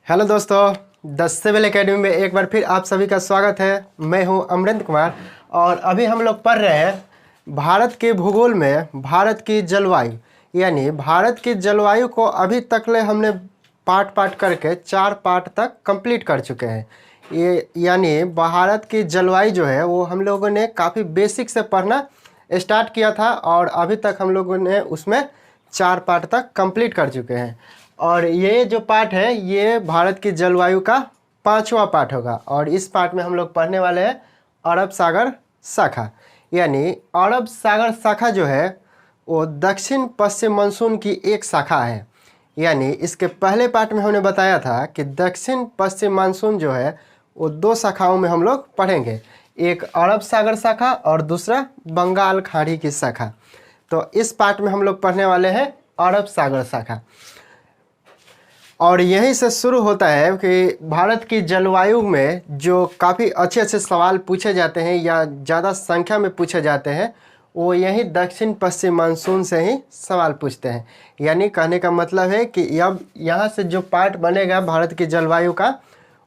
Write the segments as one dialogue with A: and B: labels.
A: Hello दोस्तों, the civil academy में एक बार फिर आप सभी का स्वागत है। मैं हूं अमरेंद्र कुमार और अभी हम लोग पढ़ रहे हैं भारत के भूगोल में भारत की जलवायु। यानी भारत की जलवायु को अभी तक ले हमने पार्ट करके 4 पार्ट तक कंप्लीट कर चुके हैं। ये यानी भारत की जलवायु जो है वो हम लोगों ने काफ़ी बेसिक से पढ़ना स्टार्ट किया था और अभी तक हम लोगों ने उसमें 4 पार्ट तक कंप्लीट कर चुके हैं। और ये जो पार्ट है ये भारत की जलवायु का 5वां पार्ट होगा और इस पार्ट में हम लोग पढ़ने वाले हैं अरब सागर शाखा। यानी अरब सागर शाखा जो है वो दक्षिण पश्चिम मानसून की एक शाखा है। यानी इसके पहले पार्ट में हमने बताया था कि दक्षिण पश्चिम मानसून जो है वो 2 शाखाओं में हम लोग पढ़ेंगे, एक अरब सागर शाखा और दूसरा बंगाल खाड़ी की शाखा। तो इस पार्ट में हम लोग पढ़ने वाले हैं अरब सागर शाखा और यहीं से शुरू होता है कि भारत की जलवायु में जो काफ़ी अच्छे अच्छे सवाल पूछे जाते हैं या ज़्यादा संख्या में पूछे जाते हैं वो यहीं दक्षिण पश्चिम मानसून से ही सवाल पूछते हैं। यानी कहने का मतलब है कि अब यहाँ से जो पार्ट बनेगा भारत की जलवायु का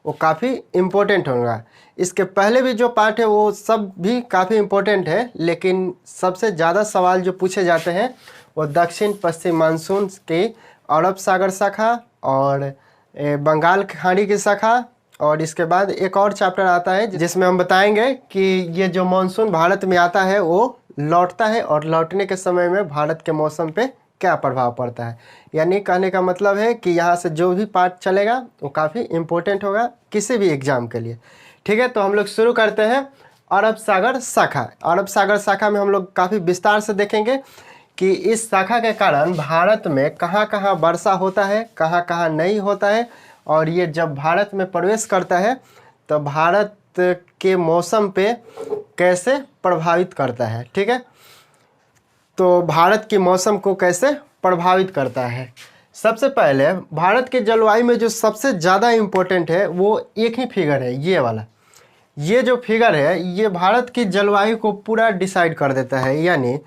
A: वो काफ़ी इम्पोर्टेंट होगा। इसके पहले भी जो पार्ट है वो सब भी काफ़ी इम्पोर्टेंट है, लेकिन सबसे ज़्यादा सवाल जो पूछे जाते हैं वो दक्षिण पश्चिम मानसून के अरब सागर शाखा और बंगाल खाड़ी की शाखा और इसके बाद एक और चैप्टर आता है जिसमें हम बताएंगे कि ये जो मानसून भारत में आता है वो लौटता है और लौटने के समय में भारत के मौसम पे क्या प्रभाव पड़ता है। यानी कहने का मतलब है कि यहाँ से जो भी पार्ट चलेगा वो काफ़ी इम्पोर्टेंट होगा किसी भी एग्ज़ाम के लिए। ठीक है, तो हम लोग शुरू करते हैं अरब सागर शाखा। अरब सागर शाखा में हम लोग काफ़ी विस्तार से देखेंगे कि इस शाखा के कारण भारत में कहाँ कहाँ वर्षा होता है, कहाँ कहाँ नहीं होता है और ये जब भारत में प्रवेश करता है तो भारत के मौसम पे कैसे प्रभावित करता है। ठीक है, तो भारत के मौसम को कैसे प्रभावित करता है। सबसे पहले भारत के जलवायु में जो सबसे ज़्यादा इम्पोर्टेंट है वो एक ही फिगर है, ये वाला। ये जो फिगर है ये भारत की जलवायु को पूरा डिसाइड कर देता है। यानी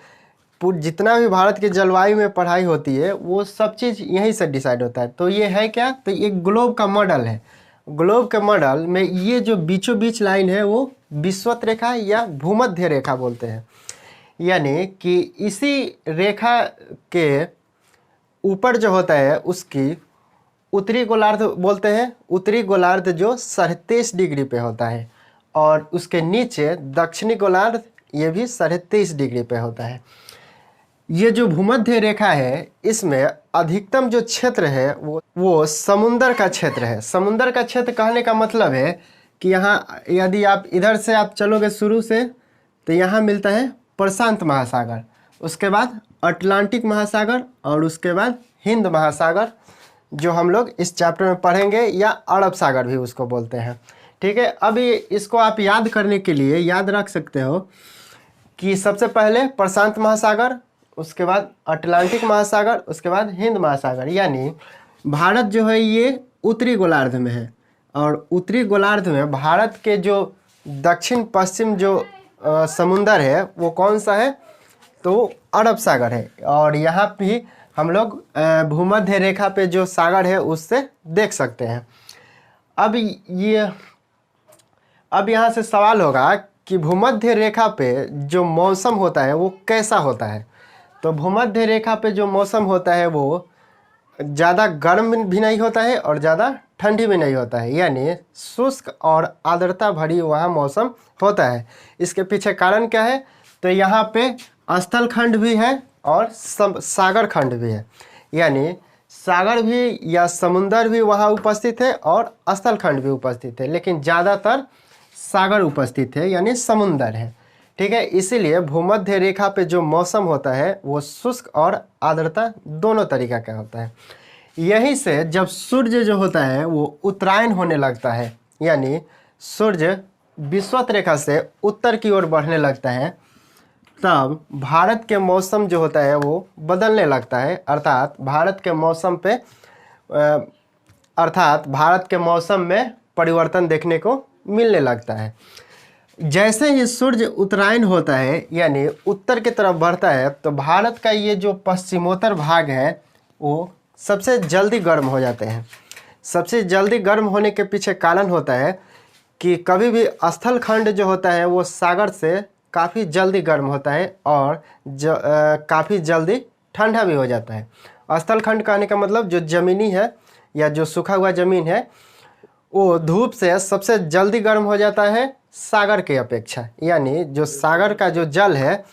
A: जितना भी भारत की जलवायु में पढ़ाई होती है वो सब चीज़ यहीं से डिसाइड होता है। तो ये है क्या, तो ये ग्लोब का मॉडल है। ग्लोब के मॉडल में ये जो बीचों बीच लाइन है वो विषुवत रेखा या भूमध्य रेखा बोलते हैं। यानी कि इसी रेखा के ऊपर जो होता है उसकी उत्तरी गोलार्ध बोलते हैं। उत्तरी गोलार्ध जो 37 डिग्री पे होता है और उसके नीचे दक्षिणी गोलार्ध ये भी 37 डिग्री पे होता है। ये जो भूमध्य रेखा है इसमें अधिकतम जो क्षेत्र है वो समुंदर का क्षेत्र है। समुंदर का क्षेत्र कहने का मतलब है कि यहाँ यदि आप इधर से आप चलोगे शुरू से तो यहाँ मिलता है प्रशांत महासागर, उसके बाद अटलांटिक महासागर और उसके बाद हिंद महासागर जो हम लोग इस चैप्टर में पढ़ेंगे, या अरब सागर भी उसको बोलते हैं। ठीक है, अभी इसको आप याद करने के लिए याद रख सकते हो कि सबसे पहले प्रशांत महासागर, उसके बाद अटलांटिक महासागर, उसके बाद हिंद महासागर। यानी भारत जो है ये उत्तरी गोलार्ध में है और उत्तरी गोलार्ध में भारत के जो दक्षिण पश्चिम जो समुंदर है वो कौन सा है, तो अरब सागर है। और यहाँ भी हम लोग भूमध्य रेखा पे जो सागर है उससे देख सकते हैं। अब यहाँ से सवाल होगा कि भूमध्य रेखा पे जो मौसम होता है वो कैसा होता है। तो भूमध्य रेखा पे जो मौसम होता है वो ज़्यादा गर्म भी नहीं होता है और ज़्यादा ठंडी भी नहीं होता है। यानी शुष्क और आर्द्रता भरी वहाँ मौसम होता है। इसके पीछे कारण क्या है, तो यहाँ पे स्थल खंड भी है और सागर खंड भी है। यानी सागर भी या समुंदर भी वहाँ उपस्थित है और स्थल खंड भी उपस्थित है, लेकिन ज़्यादातर सागर उपस्थित है यानी समुंदर है। ठीक है, इसीलिए भूमध्य रेखा पे जो मौसम होता है वो शुष्क और आर्द्रता दोनों तरीका का होता है। यहीं से जब सूर्य जो होता है वो उत्तरायण होने लगता है, यानी सूर्य विषुवत रेखा से उत्तर की ओर बढ़ने लगता है, तब भारत के मौसम जो होता है वो बदलने लगता है। अर्थात भारत के मौसम में परिवर्तन देखने को मिलने लगता है। जैसे ही सूर्य उत्तरायण होता है यानी उत्तर की तरफ बढ़ता है तो भारत का ये जो पश्चिमोत्तर भाग है वो सबसे जल्दी गर्म हो जाते हैं। सबसे जल्दी गर्म होने के पीछे कारण होता है कि कभी भी स्थल खंड जो होता है वो सागर से काफ़ी जल्दी गर्म होता है और काफ़ी जल्दी ठंडा भी हो जाता है। स्थल खंड कहने का मतलब जो ज़मीनी है या जो सूखा हुआ ज़मीन है वो धूप से सबसे जल्दी गर्म हो जाता है सागर के अपेक्षा। यानी जो सागर का जो जल है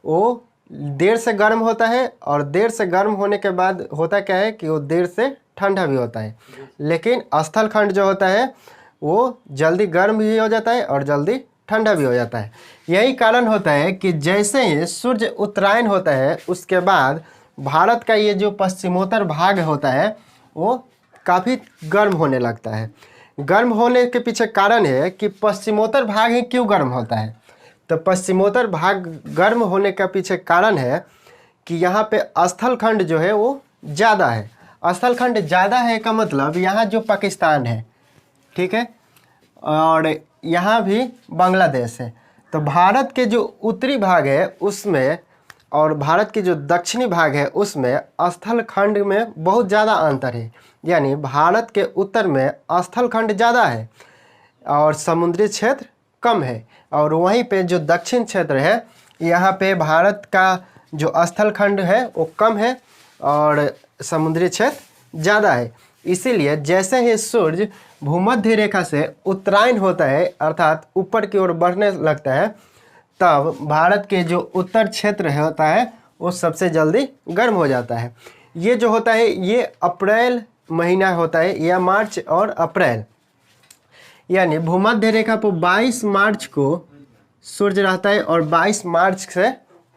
A: वो देर से गर्म होता है और देर से गर्म होने के बाद होता क्या है कि वो देर से ठंडा भी होता है। लेकिन स्थल खंड जो होता है वो जल्दी गर्म भी हो जाता है और जल्दी ठंडा भी हो जाता है। यही कारण होता है कि जैसे ही सूर्य उत्तरायण होता है उसके बाद भारत का ये जो पश्चिमोत्तर भाग होता है वो काफ़ी गर्म होने लगता है। गर्म होने के पीछे कारण है कि पश्चिमोत्तर भाग ही क्यों गर्म होता है। तो पश्चिमोत्तर भाग गर्म होने का पीछे कारण है कि यहाँ पे स्थल खंड जो है वो ज़्यादा है। स्थल खंड ज़्यादा है का मतलब यहाँ जो पाकिस्तान है, ठीक है, और यहाँ भी बांग्लादेश है। तो भारत के जो उत्तरी भाग है उसमें और भारत के जो दक्षिणी भाग है उसमें स्थल खंड में बहुत ज़्यादा अंतर है। यानी भारत के उत्तर में स्थल खंड ज़्यादा है और समुद्री क्षेत्र कम है, और वहीं पे जो दक्षिण क्षेत्र है यहाँ पे भारत का जो स्थल खंड है वो कम है और समुद्री क्षेत्र ज़्यादा है। इसीलिए जैसे ही सूर्य भूमध्य रेखा से उत्तरायण होता है अर्थात ऊपर की ओर बढ़ने लगता है तब भारत के जो उत्तर क्षेत्र होता है वो सबसे जल्दी गर्म हो जाता है। ये जो होता है ये अप्रैल महीना होता है या मार्च और अप्रैल, यानी भूमध्य रेखा पर 22 मार्च को सूर्य रहता है और 22 मार्च से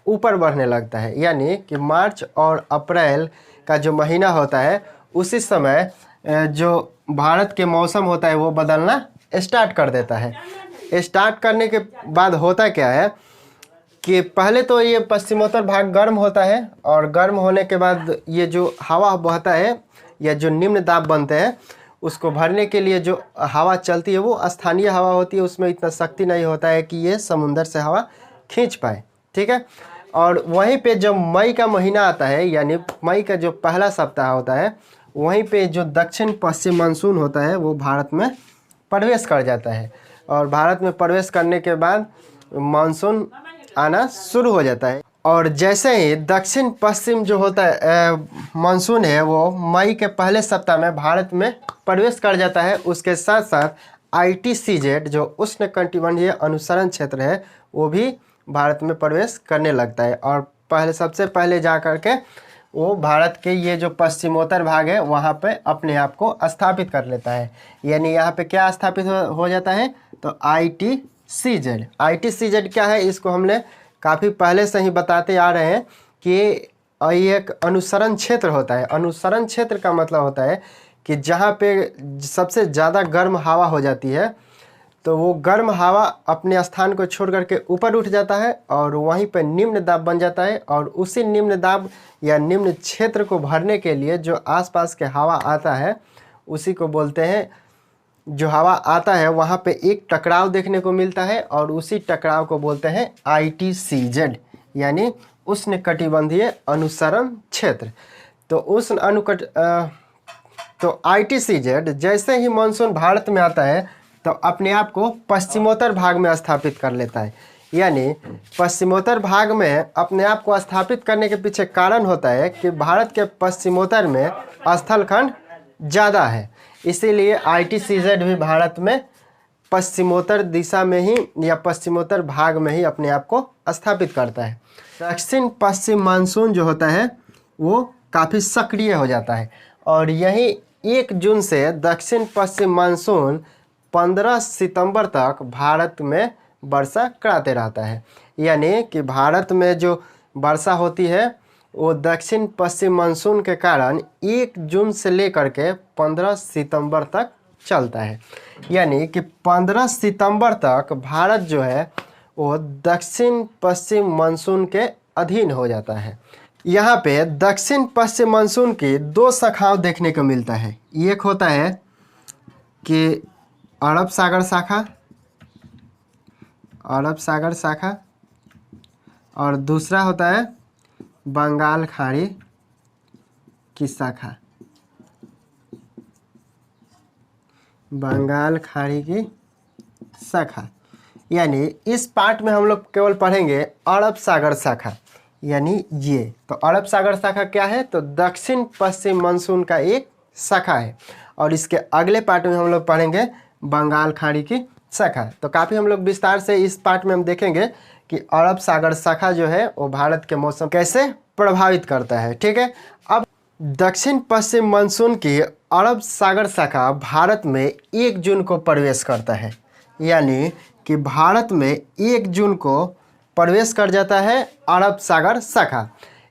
A: ऊपर बढ़ने लगता है। यानी कि मार्च और अप्रैल का जो महीना होता है उसी समय जो भारत के मौसम होता है वो बदलना स्टार्ट कर देता है। स्टार्ट करने के बाद होता क्या है कि पहले तो ये पश्चिमोत्तर भाग गर्म होता है और गर्म होने के बाद ये जो हवा बहता है या जो निम्न दाब बनते हैं उसको भरने के लिए जो हवा चलती है वो स्थानीय हवा होती है, उसमें इतना शक्ति नहीं होता है कि ये समुंदर से हवा खींच पाए, ठीक है। और वहीं पे जब मई का महीना आता है यानी मई का जो पहला सप्ताह होता है वहीं पे जो दक्षिण पश्चिम मानसून होता है वो भारत में प्रवेश कर जाता है और भारत में प्रवेश करने के बाद मानसून आना शुरू हो जाता है। और जैसे ही दक्षिण पश्चिम जो होता है मानसून है वो मई के पहले सप्ताह में भारत में प्रवेश कर जाता है, उसके साथ साथ ITCZ जो उष्णकटिबंधीय अनुसरण क्षेत्र है वो भी भारत में प्रवेश करने लगता है और सबसे पहले जा कर के वो भारत के ये जो पश्चिमोत्तर भाग है वहाँ पे अपने आप को स्थापित कर लेता है। यानी यहाँ पे क्या स्थापित हो जाता है तो ITCZ। ITCZ क्या है इसको हमने काफ़ी पहले से ही बताते आ रहे हैं कि ये एक अनुसरण क्षेत्र होता है। अनुसरण क्षेत्र का मतलब होता है कि जहाँ पे सबसे ज़्यादा गर्म हवा हो जाती है तो वो गर्म हवा अपने स्थान को छोड़ करके ऊपर उठ जाता है और वहीं पर निम्न दाब बन जाता है और उसी निम्न दाब या निम्न क्षेत्र को भरने के लिए जो आसपास के हवा आता है उसी को बोलते हैं, जो हवा आता है वहाँ पे एक टकराव देखने को मिलता है और उसी टकराव को बोलते हैं ITCZ यानी उष्णकटिबंधीय अनुसरण क्षेत्र। तो ITCZ जैसे ही मानसून भारत में आता है तो अपने आप को पश्चिमोत्तर भाग में स्थापित कर लेता है। यानी पश्चिमोत्तर भाग में अपने आप को स्थापित करने के पीछे कारण होता है कि भारत के पश्चिमोत्तर में स्थलखंड ज़्यादा है, इसीलिए ITCZ भी भारत में पश्चिमोत्तर दिशा में ही या पश्चिमोत्तर भाग में ही अपने आप को स्थापित करता है। दक्षिण पश्चिम मानसून जो होता है वो काफ़ी सक्रिय हो जाता है और यही 1 जून से दक्षिण पश्चिम मानसून 15 सितंबर तक भारत में वर्षा कराते रहता है। यानी कि भारत में जो वर्षा होती है वो दक्षिण पश्चिम मानसून के कारण 1 जून से लेकर के 15 सितंबर तक चलता है। यानी कि 15 सितंबर तक भारत जो है वो दक्षिण पश्चिम मानसून के अधीन हो जाता है। यहाँ पे दक्षिण पश्चिम मानसून की 2 शाखाओं देखने को मिलता है। एक होता है कि अरब सागर शाखा और दूसरा होता है बंगाल खाड़ी की शाखा। बंगाल खाड़ी की शाखा, यानी इस पार्ट में हम लोग केवल पढ़ेंगे अरब सागर शाखा, यानी ये। तो अरब सागर शाखा क्या है? तो दक्षिण पश्चिम मानसून का एक शाखा है। और इसके अगले पार्ट में हम लोग पढ़ेंगे बंगाल खाड़ी की शाखा। तो काफ़ी हम लोग विस्तार से इस पार्ट में हम देखेंगे कि अरब सागर शाखा जो है वो भारत के मौसम कैसे प्रभावित करता है। ठीक है, अब दक्षिण पश्चिम मानसून की अरब सागर शाखा भारत में 1 जून को प्रवेश करता है, यानी कि भारत में 1 जून को प्रवेश कर जाता है अरब सागर शाखा।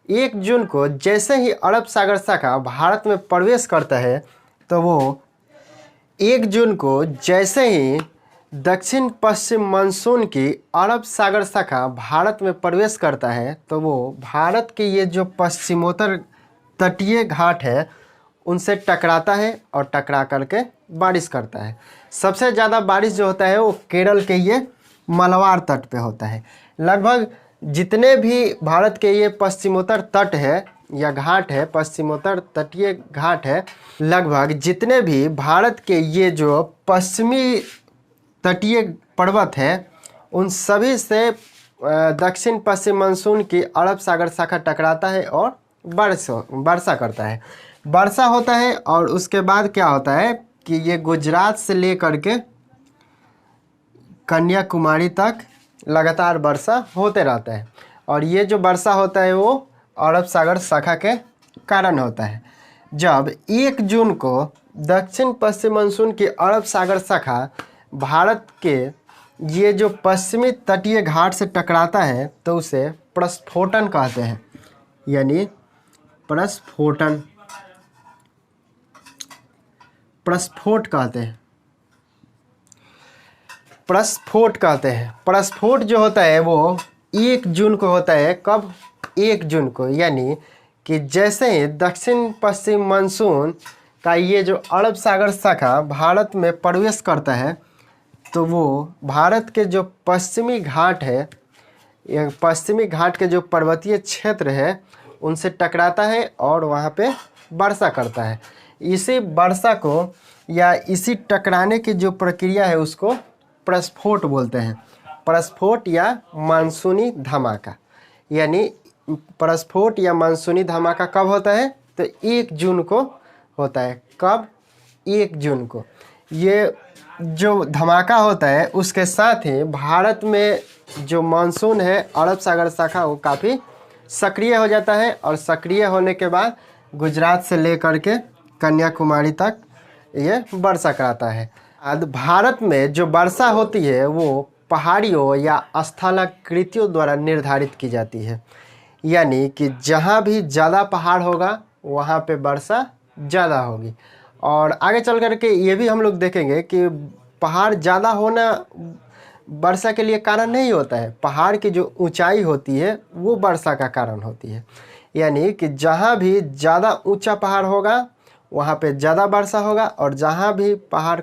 A: 1 जून को जैसे ही अरब सागर शाखा भारत में प्रवेश करता है, तो वो 1 जून को जैसे ही दक्षिण पश्चिम मानसून की अरब सागर शाखा भारत में प्रवेश करता है, तो वो भारत के ये जो पश्चिमोत्तर तटीय घाट है उनसे टकराता है और टकरा करके बारिश करता है। सबसे ज़्यादा बारिश जो होता है वो केरल के ये मलबार तट पे होता है। लगभग जितने भी भारत के ये पश्चिमोत्तर तट है या घाट है, पश्चिमोत्तर तटीय घाट है, लगभग जितने भी भारत के ये जो पश्चिमी तटीय पर्वत है उन सभी से दक्षिण पश्चिम मानसून की अरब सागर शाखा टकराता है और वर्षा करता है। वर्षा होता है और उसके बाद क्या होता है कि ये गुजरात से लेकर के कन्याकुमारी तक लगातार वर्षा होते रहता है। और ये जो वर्षा होता है वो अरब सागर शाखा के कारण होता है। जब 1 जून को दक्षिण पश्चिम मानसून की अरब सागर शाखा भारत के ये जो पश्चिमी तटीय घाट से टकराता है तो उसे प्रस्फोटन कहते हैं, यानी प्रस्फोटन, प्रस्फोट कहते हैं, प्रस्फोट कहते हैं। प्रस्फोट जो होता है वो 1 जून को होता है। कब? 1 जून को, यानी कि जैसे ही दक्षिण पश्चिम मानसून का ये जो अरब सागर शाखा भारत में प्रवेश करता है, तो वो भारत के जो पश्चिमी घाट है, या पश्चिमी घाट के जो पर्वतीय क्षेत्र है उनसे टकराता है और वहाँ पे वर्षा करता है। इसी वर्षा को या इसी टकराने की जो प्रक्रिया है उसको प्रस्फोट बोलते हैं। प्रस्फोट या मानसूनी धमाका, यानी प्रस्फोट या मानसूनी धमाका कब होता है? तो 1 जून को होता है। कब? 1 जून को। ये जो धमाका होता है उसके साथ ही भारत में जो मानसून है अरब सागर शाखा वो काफ़ी सक्रिय हो जाता है और सक्रिय होने के बाद गुजरात से लेकर के कन्याकुमारी तक ये वर्षा कराता है। अब भारत में जो वर्षा होती है वो पहाड़ियों या स्थलाकृतियों द्वारा निर्धारित की जाती है, यानी कि जहाँ भी ज़्यादा पहाड़ होगा वहाँ पे वर्षा ज़्यादा होगी। और आगे चल कर के ये भी हम लोग देखेंगे कि पहाड़ ज़्यादा होना वर्षा के लिए कारण नहीं होता है। पहाड़ की जो ऊंचाई होती है वो वर्षा का कारण होती है, यानी कि जहाँ भी ज़्यादा ऊंचा पहाड़ होगा वहाँ पे ज़्यादा वर्षा होगा और जहाँ भी पहाड़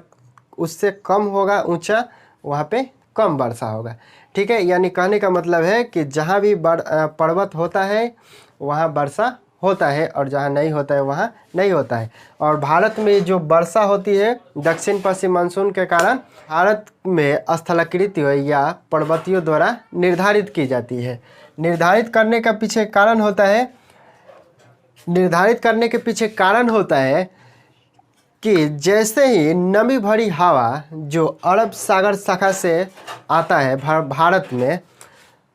A: उससे कम होगा ऊंचा वहाँ पे कम वर्षा होगा। ठीक है, यानी कहने का मतलब है कि जहाँ भी पर्वत होता है वहाँ वर्षा होता है और जहाँ नहीं होता है वहाँ नहीं होता है। और भारत में जो वर्षा होती है दक्षिण पश्चिम मानसून के कारण भारत में स्थलाकृतियों या पर्वतियों द्वारा निर्धारित की जाती है। निर्धारित करने के पीछे कारण होता है कि जैसे ही नमी भरी हवा जो अरब सागर शाखा से आता है भारत में,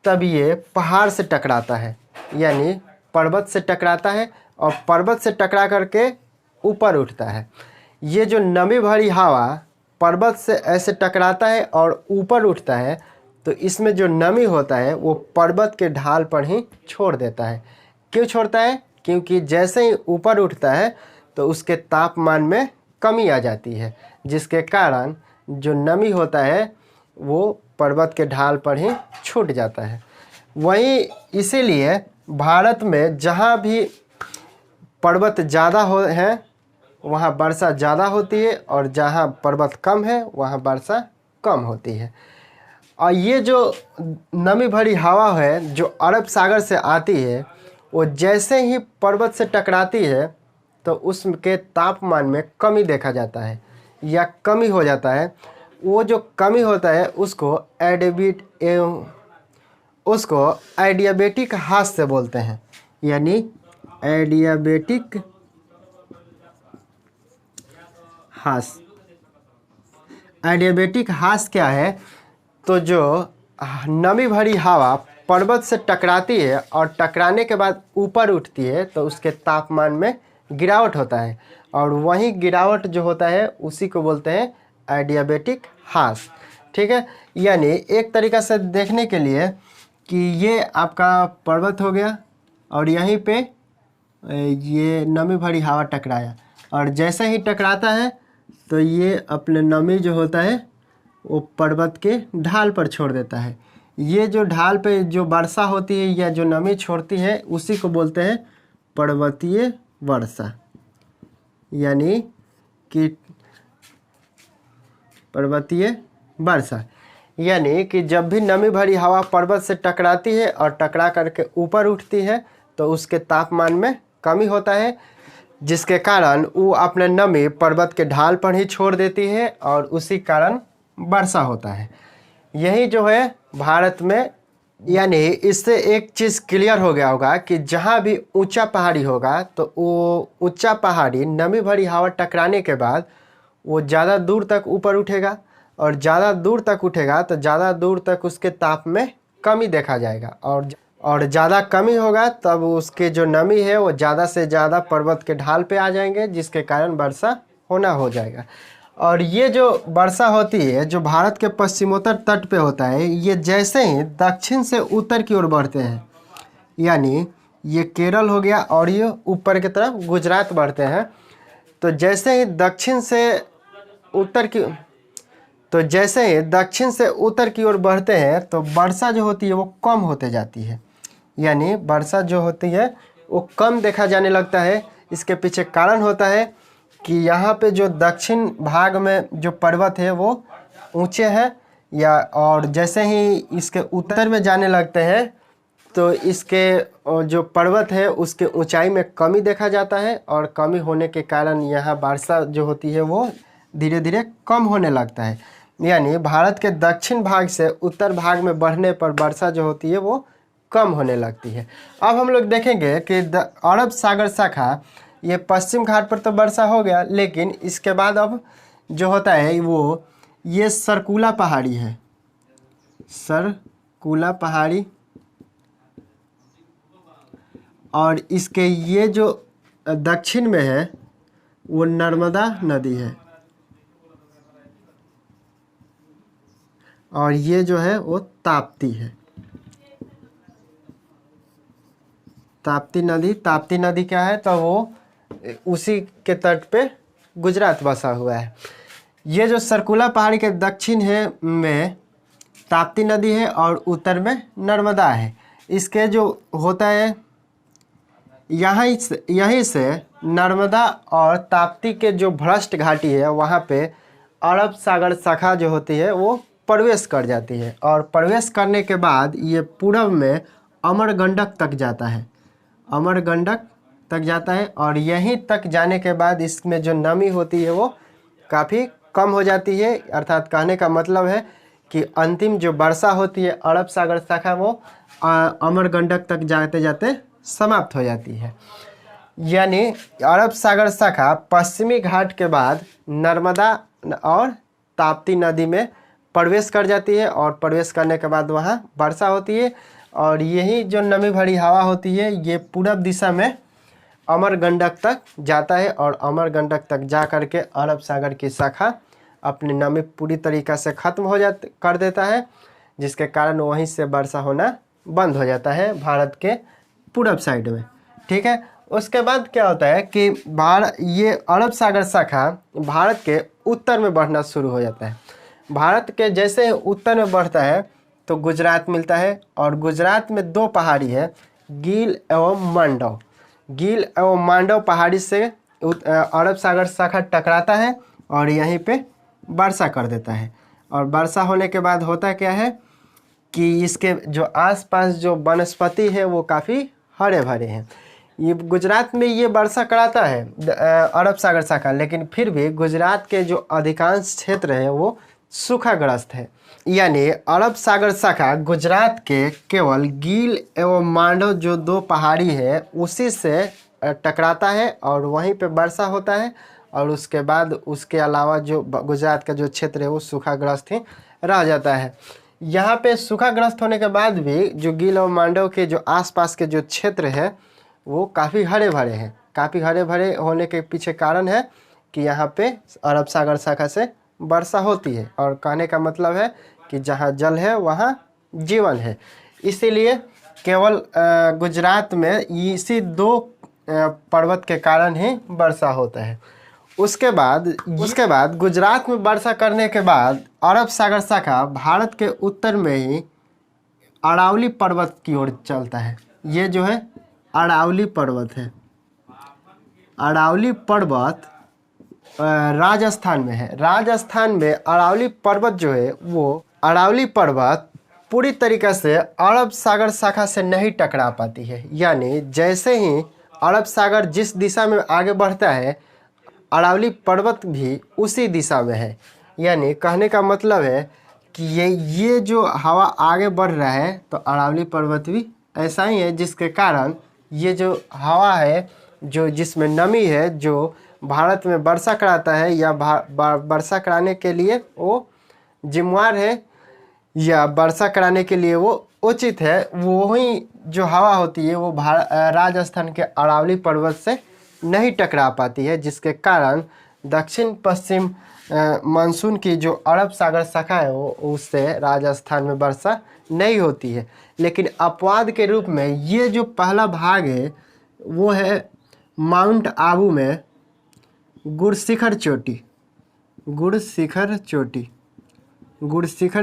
A: तब ये पहाड़ से टकराता है, यानी पर्वत से टकराता है और पर्वत से टकरा करके ऊपर उठता है। ये जो नमी भरी हवा पर्वत से ऐसे टकराता है और ऊपर उठता है, तो इसमें जो नमी होता है वो पर्वत के ढाल पर ही छोड़ देता है। क्यों छोड़ता है? क्योंकि जैसे ही ऊपर उठता है तो उसके तापमान में कमी आ जाती है, जिसके कारण जो नमी होता है वो पर्वत के ढाल पर ही छूट जाता है। वहीं इसीलिए भारत में जहाँ भी पर्वत ज़्यादा है वहाँ वर्षा ज़्यादा होती है और जहाँ पर्वत कम है वहाँ वर्षा कम होती है। और ये जो नमी भरी हवा है जो अरब सागर से आती है, वो जैसे ही पर्वत से टकराती है तो उसके तापमान में कमी देखा जाता है, या कमी हो जाता है, वो जो कमी होता है उसको एडियाबेटिक हास्य बोलते हैं, यानी एडियाबेटिक हास्य। एडियाबेटिक हास्य क्या है? तो जो नमी भरी हवा पर्वत से टकराती है और टकराने के बाद ऊपर उठती है तो उसके तापमान में गिरावट होता है, और वही गिरावट जो होता है उसी को बोलते हैं एडियाबेटिक हास्य। ठीक है, यानी एक तरीक़ा से देखने के लिए कि ये आपका पर्वत हो गया और यहीं पे ये नमी भरी हवा टकराया, और जैसे ही टकराता है तो ये अपने नमी जो होता है वो पर्वत के ढाल पर छोड़ देता है। ये जो ढाल पे जो वर्षा होती है या जो नमी छोड़ती है उसी को बोलते हैं पर्वतीय वर्षा, यानी कि पर्वतीय वर्षा। यानी कि जब भी नमी भरी हवा पर्वत से टकराती है और टकरा करके ऊपर उठती है तो उसके तापमान में कमी होता है, जिसके कारण वो अपने नमी पर्वत के ढाल पर ही छोड़ देती है और उसी कारण वर्षा होता है। यही जो है भारत में, यानी इससे एक चीज़ क्लियर हो गया होगा कि जहाँ भी ऊंचा पहाड़ी होगा तो वो ऊंचा पहाड़ी नमी भरी हवा टकराने के बाद वो ज़्यादा दूर तक ऊपर उठेगा, और ज़्यादा दूर तक उठेगा तो ज़्यादा दूर तक उसके ताप में कमी देखा जाएगा, और ज़्यादा कमी होगा तब उसके जो नमी है वो ज़्यादा से ज़्यादा पर्वत के ढाल पे आ जाएंगे, जिसके कारण वर्षा होना हो जाएगा। और ये जो वर्षा होती है जो भारत के पश्चिमोत्तर तट पे होता है, ये जैसे ही दक्षिण से उत्तर की ओर बढ़ते हैं, यानी ये केरल हो गया और ये ऊपर की तरफ गुजरात बढ़ते हैं, तो जैसे ही दक्षिण से उत्तर की ओर बढ़ते हैं तो वर्षा जो होती है वो कम होते जाती है, यानी वर्षा जो होती है वो कम देखा जाने लगता है। इसके पीछे कारण होता है कि यहाँ पे जो दक्षिण भाग में जो पर्वत है वो ऊंचे हैं, और जैसे ही इसके उत्तर में जाने लगते हैं तो इसके जो पर्वत है उसके ऊंचाई में कमी देखा जाता है, और कमी होने के कारण यहाँ वर्षा जो होती है वो धीरे धीरे कम होने लगता है। यानी भारत के दक्षिण भाग से उत्तर भाग में बढ़ने पर वर्षा जो होती है वो कम होने लगती है। अब हम लोग देखेंगे कि अरब सागर शाखा, ये पश्चिम घाट पर तो वर्षा हो गया, लेकिन इसके बाद अब जो होता है वो ये सरकुला पहाड़ी है, सरकुला पहाड़ी, और इसके ये जो दक्षिण में है वो नर्मदा नदी है, और ये जो है वो ताप्ती है, ताप्ती नदी क्या है? तो वो उसी के तट पे गुजरात बसा हुआ है। ये जो सरकुला पहाड़ी के दक्षिण है में ताप्ती नदी है और उत्तर में नर्मदा है। इसके जो होता है यहीं से नर्मदा और ताप्ती के जो भ्रष्ट घाटी है वहाँ पे अरब सागर शाखा जो होती है वो प्रवेश कर जाती है, और प्रवेश करने के बाद ये पूर्व में अमरगंडक तक जाता है, अमरगंडक तक जाता है, और यहीं तक जाने के बाद इसमें जो नमी होती है वो काफ़ी कम हो जाती है। अर्थात कहने का मतलब है कि अंतिम जो वर्षा होती है अरब सागर शाखा वो अमरगंडक तक जाते जाते समाप्त हो जाती है। यानी अरब सागर शाखा पश्चिमी घाट के बाद नर्मदा और ताप्ती नदी में प्रवेश कर जाती है, और प्रवेश करने के बाद वहाँ वर्षा होती है, और यही जो नमी भरी हवा होती है ये पूरब दिशा में अमरगंडक तक जाता है, और अमरगंडक तक जा कर के अरब सागर की शाखा अपनी नमी पूरी तरीक़ा से ख़त्म कर देता है, जिसके कारण वहीं से वर्षा होना बंद हो जाता है भारत के पूरब साइड में। ठीक है, उसके बाद क्या होता है कि ये अरब सागर शाखा भारत के उत्तर में बढ़ना शुरू हो जाता है। भारत के जैसे उत्तर में बढ़ता है तो गुजरात मिलता है, और गुजरात में दो पहाड़ी है, गील एवं मांडव। गील एवं मांडव पहाड़ी से अरब सागर शाखा टकराता है और यहीं पे वर्षा कर देता है, और वर्षा होने के बाद होता क्या है कि इसके जो आसपास जो वनस्पति है वो काफ़ी हरे भरे हैं। ये गुजरात में ये वर्षा कराता है अरब सागर शाखा, लेकिन फिर भी गुजरात के जो अधिकांश क्षेत्र है वो सूखाग्रस्त है। यानी अरब सागर शाखा गुजरात के केवल गील एवं मांडव जो दो पहाड़ी है उसी से टकराता है और वहीं पे वर्षा होता है, और उसके बाद उसके अलावा जो गुजरात का जो क्षेत्र है वो सूखाग्रस्त ही रह जाता है। यहाँ पे सूखाग्रस्त होने के बाद भी जो गील और मांडव के जो आसपास के जो क्षेत्र है वो काफ़ी हरे भरे हैं। काफ़ी हरे भरे होने के पीछे कारण है कि यहाँ पे अरब सागर शाखा से वर्षा होती है, और कहने का मतलब है कि जहाँ जल है वहाँ जीवन है। इसीलिए केवल गुजरात में इसी दो पर्वत के कारण ही वर्षा होता है। उसके बाद गुजरात में वर्षा करने के बाद अरब सागर शाखा भारत के उत्तर में ही अरावली पर्वत की ओर चलता है। ये जो है अरावली पर्वत है। अरावली पर्वत राजस्थान में है। राजस्थान में अरावली पर्वत जो है वो अरावली पर्वत पूरी तरीके से अरब सागर शाखा से नहीं टकरा पाती है। यानी जैसे ही अरब सागर जिस दिशा में आगे बढ़ता है अरावली पर्वत भी उसी दिशा में है। यानी कहने का मतलब है कि ये जो हवा आगे बढ़ रहा है तो अरावली पर्वत भी ऐसा ही है, जिसके कारण ये जो हवा है जो जिसमें नमी है जो भारत में वर्षा कराता है या वर्षा कराने के लिए वो जिम्मेवार है या वर्षा कराने के लिए वो उचित है, वही जो हवा होती है वो राजस्थान के अरावली पर्वत से नहीं टकरा पाती है, जिसके कारण दक्षिण पश्चिम मानसून की जो अरब सागर शाखा है वो उससे राजस्थान में वर्षा नहीं होती है। लेकिन अपवाद के रूप में ये जो पहला भाग है वो है माउंट आबू में गुरशिखर चोटी। गुरशिखर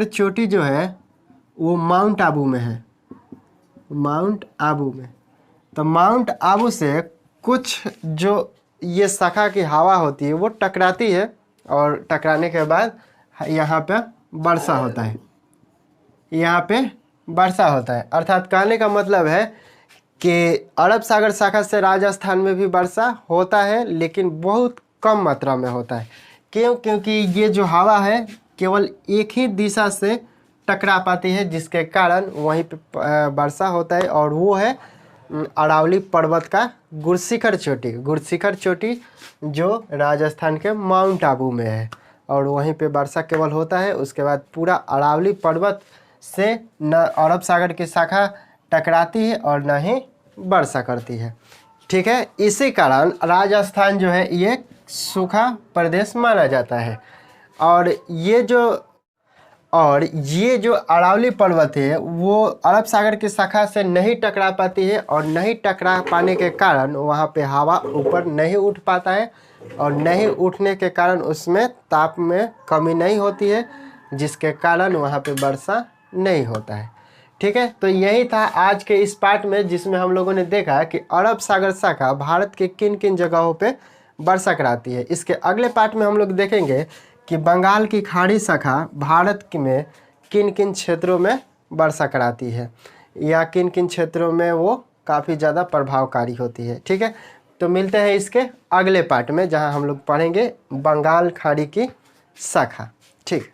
A: चोटी जो है वो माउंट आबू में है। माउंट आबू में तो माउंट आबू से कुछ जो ये शाखा की हवा होती है वो टकराती है, और टकराने के बाद यहाँ पे वर्षा होता है। अर्थात कहने का मतलब है कि अरब सागर शाखा से राजस्थान में भी वर्षा होता है, लेकिन बहुत कम मात्रा में होता है। क्यों? क्योंकि ये जो हवा है केवल एक ही दिशा से टकरा पाती है, जिसके कारण वहीं पे वर्षा होता है, और वो है अरावली पर्वत का गुरशिखर चोटी जो राजस्थान के माउंट आबू में है, और वहीं पे वर्षा केवल होता है। उसके बाद पूरा अरावली पर्वत से न अरब सागर की शाखा टकराती है और न ही वर्षा करती है। ठीक है, इसी कारण राजस्थान जो है ये सूखा प्रदेश माना जाता है। और ये जो अरावली पर्वत है वो अरब सागर की शाखा से नहीं टकरा पाती है, और नहीं टकरा पाने के कारण वहाँ पे हवा ऊपर नहीं उठ पाता है, और नहीं उठने के कारण उसमें ताप में कमी नहीं होती है, जिसके कारण वहाँ पे वर्षा नहीं होता है। ठीक है, तो यही था आज के इस पार्ट में, जिसमें हम लोगों ने देखा कि अरब सागर शाखा भारत के किन किन जगहों पे वर्षा कराती है। इसके अगले पार्ट में हम लोग देखेंगे कि बंगाल की खाड़ी शाखा भारत में किन किन क्षेत्रों में वर्षा कराती है, या किन किन क्षेत्रों में वो काफ़ी ज़्यादा प्रभावकारी होती है। ठीक है, तो मिलते हैं इसके अगले पार्ट में, जहां हम लोग पढ़ेंगे बंगाल खाड़ी की शाखा। ठीक।